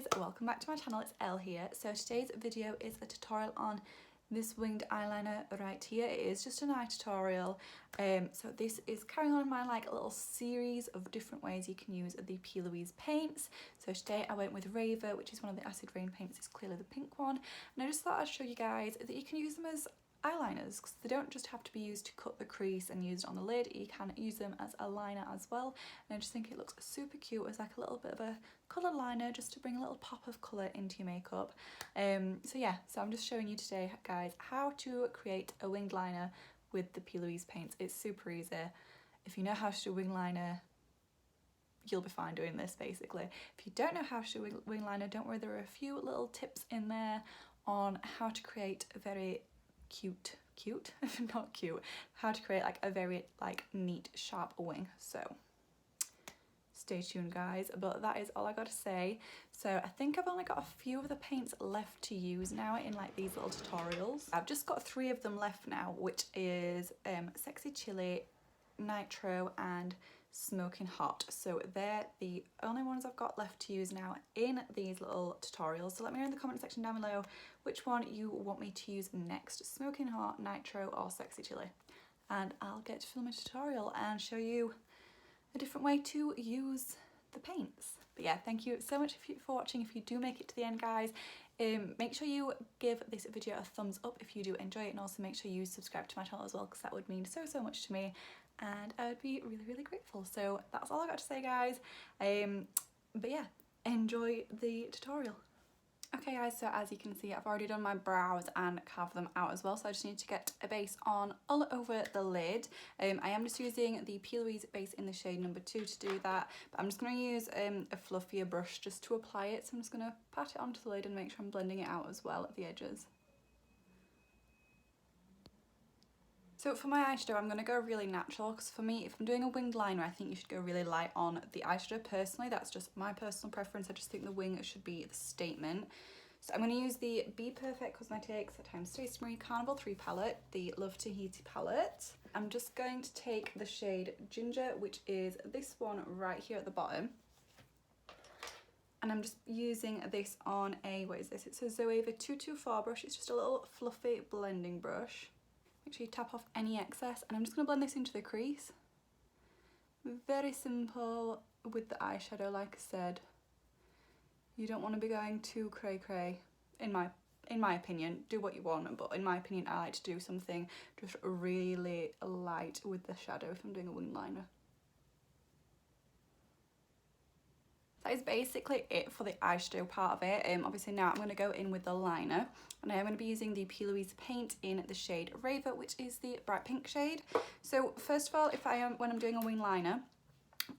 guys, welcome back to my channel. It's Elle here. So today's video is a tutorial on this winged eyeliner right here. It is just an eye tutorial. So this is carrying on my little series of different ways you can use the Ploies paints. So today I went with Raver, which is one of the Acid Reign paints. It's clearly the pink one, and I just thought I'd show you guys that you can use them as eyeliners, because they don't just have to be used to cut the crease and used on the lid. You can use them as a liner as well, and I just think it looks super cute as like a little bit of a colour liner, just to bring a little pop of colour into your makeup. So yeah, so I'm just showing you today, guys, how to create a winged liner with the Ploies paints. It's super easy. If you know how to do a wing liner, you'll be fine doing this basically. If you don't know how to do a wing liner, don't worry, there are a few little tips in there on how to create a very not cute, how to create like a very neat sharp wing. So stay tuned, guys, but that is all I got to say. So I think I've only got a few of the paints left to use now in these little tutorials. I've just got 3 of them left now, which is Sexy Chili, Nitro and Smoking Hot. So they're the only ones I've got left to use now in these little tutorials. So let me know in the comment section down below which one you want me to use next, Smoking Hot, Nitro or Sexy Chili, and I'll get to film a tutorial and show you a different way to use the paints. But yeah, thank you so much for watching. If you do make it to the end, guys, make sure you give this video a thumbs up if you do enjoy it, and also make sure you subscribe to my channel as well, because that would mean so much to me and I would be really grateful. So that's all I got to say, guys. But yeah, enjoy the tutorial. Okay guys, so as you can see, I've already done my brows and carved them out as well, so I just need to get a base on all over the lid. I am just using the Ploies base in the shade number 2 to do that, but I'm just going to use a fluffier brush just to apply it. So I'm just going to pat it onto the lid and make sure I'm blending it out as well at the edges. So for my eyeshadow, I'm going to go really natural, because for me, if I'm doing a winged liner, I think you should go really light on the eyeshadow. Personally, that's just my personal preference. I just think the wing should be the statement. So I'm going to use the BPerfect Cosmetics x Stacey Carnival 3 palette, the Love Tahiti palette. I'm just going to take the shade Ginger, which is this one right here at the bottom. And I'm just using this on a, what is this? It's a Zoeva 224 brush. It's just a little fluffy blending brush. Make sure you tap off any excess, and I'm just going to blend this into the crease. Very simple with the eyeshadow, like I said. You don't want to be going too cray in my opinion. Do what you want, but in my opinion, I like to do something just really light with the shadow if I'm doing a wing liner. That is basically it for the eyeshadow part of it. Obviously now I'm going to go in with the liner, and I am going to be using the Ploies paint in the shade Raver, which is the bright pink shade. So first of all, when I'm doing a wing liner,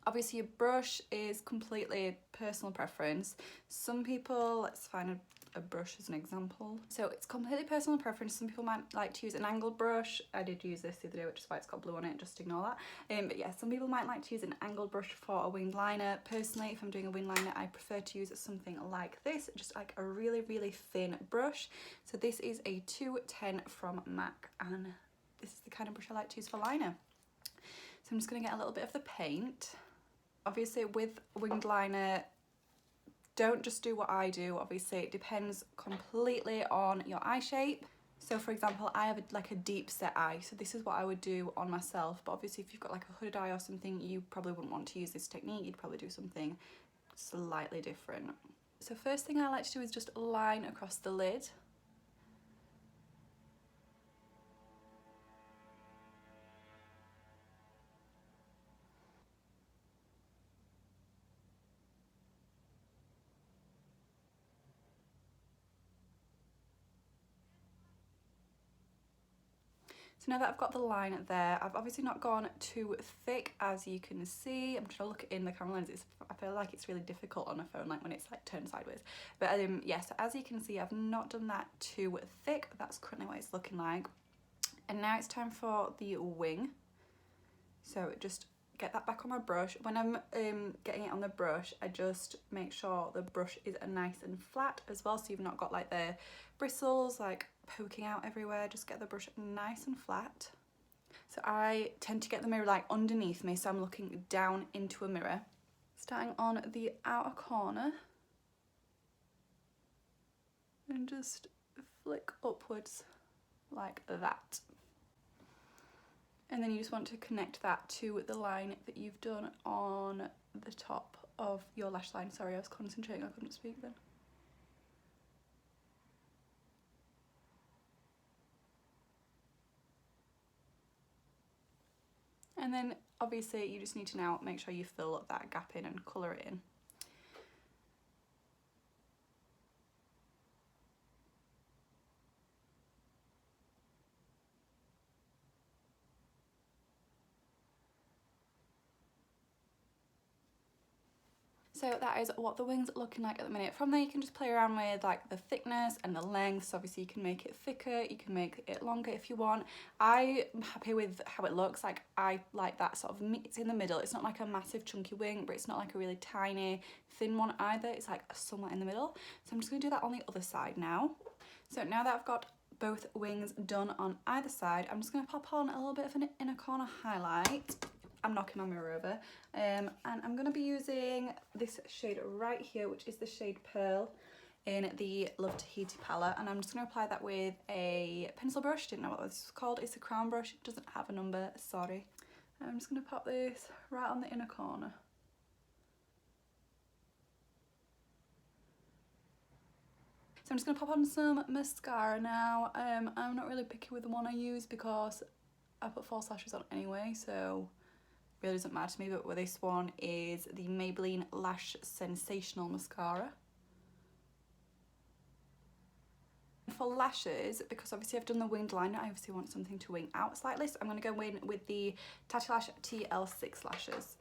obviously your brush is completely personal preference. Some people, let's find a brush as an example. So it's completely personal preference. Some people might like to use an angled brush. I did use this the other day, which is why it's got blue on it, just ignore that. But yeah, some people might like to use an angled brush for a winged liner. Personally, if I'm doing a winged liner, I prefer to use something like this, just like a really thin brush. So this is a 210 from MAC, and this is the kind of brush I like to use for liner. So I'm just going to get a little bit of the paint. Obviously with winged liner, don't just do what I do. Obviously it depends completely on your eye shape. So for example, I have a deep set eye, so this is what I would do on myself. But obviously if you've got like a hooded eye or something, you probably wouldn't want to use this technique. You'd probably do something slightly different. So first thing I like to do is just line across the lid. So now that I've got the line there, I've obviously not gone too thick, as you can see. I'm trying to look in the camera lens. I feel like it's really difficult on a phone, like when it's turned sideways. But yeah, so as you can see, I've not done that too thick. That's currently what it's looking like. And now it's time for the wing. So just get that back on my brush. When I'm getting it on the brush, I just make sure the brush is nice and flat as well, so you've not got the bristles poking out everywhere. Just get the brush nice and flat. So I tend to get the mirror underneath me, so I'm looking down into a mirror. Starting on the outer corner, and just flick upwards like that. And then you just want to connect that to the line that you've done on the top of your lash line. Sorry, I was concentrating, I couldn't speak then. And then obviously you just need to now make sure you fill that gap in and colour it in. So that is what the wings are looking like at the minute. From there you can just play around with like the thickness and the length. So obviously you can make it thicker, you can make it longer if you want. I'm happy with how it looks. Like I like that sort of, it's in the middle. It's not like a massive chunky wing, but it's not like a really tiny thin one either. It's like somewhere in the middle. So I'm just gonna do that on the other side now. So now that I've got both wings done on either side, I'm just gonna pop on a little bit of an inner corner highlight. I'm knocking my mirror over, and I'm going to be using this shade right here, which is the shade Pearl in the Love Tahiti palette, and I'm just going to apply that with a pencil brush. Didn't know what this was called. It's a crown brush. It doesn't have a number, sorry. I'm just going to pop this right on the inner corner. So I'm just going to pop on some mascara now. I'm not really picky with the one I use because I put false lashes on anyway, so really doesn't matter to me, but this one is the Maybelline Lash Sensational Mascara. For lashes, because obviously I've done the winged liner, I obviously want something to wing out slightly, so I'm going to go in with the Tatti Lashes TL6 lashes.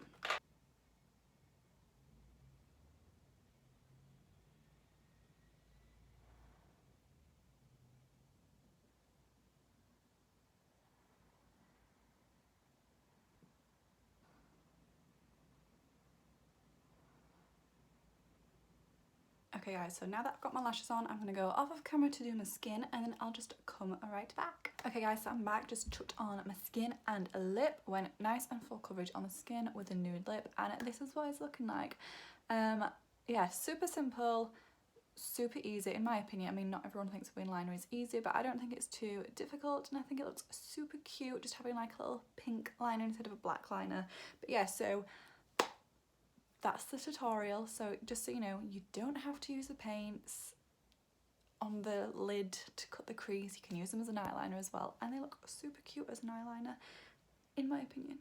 Okay guys, so now that I've got my lashes on, I'm going to go off of camera to do my skin, and then I'll just come right back. Okay guys, so I'm back, just chucked on my skin and a lip, went nice and full coverage on the skin with a nude lip, and this is what it's looking like. Yeah, super simple, super easy in my opinion. I mean, not everyone thinks a wing liner is easy, but I don't think it's too difficult, and I think it looks super cute just having like a little pink liner instead of a black liner. But yeah, so that's the tutorial. So just so you know, you don't have to use the paints on the lid to cut the crease. You can use them as an eyeliner as well, and they look super cute as an eyeliner in my opinion.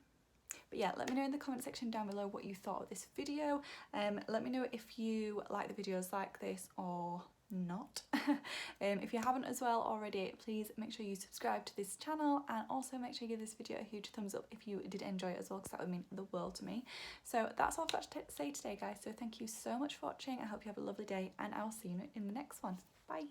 But yeah, let me know in the comment section down below what you thought of this video. Let me know if you like the videos like this or not. If you haven't as well already, please make sure you subscribe to this channel, and also make sure you give this video a huge thumbs up if you did enjoy it as well, because that would mean the world to me. So that's all I've got to say today guys, so thank you so much for watching. I hope you have a lovely day, and I'll see you in the next one. Bye.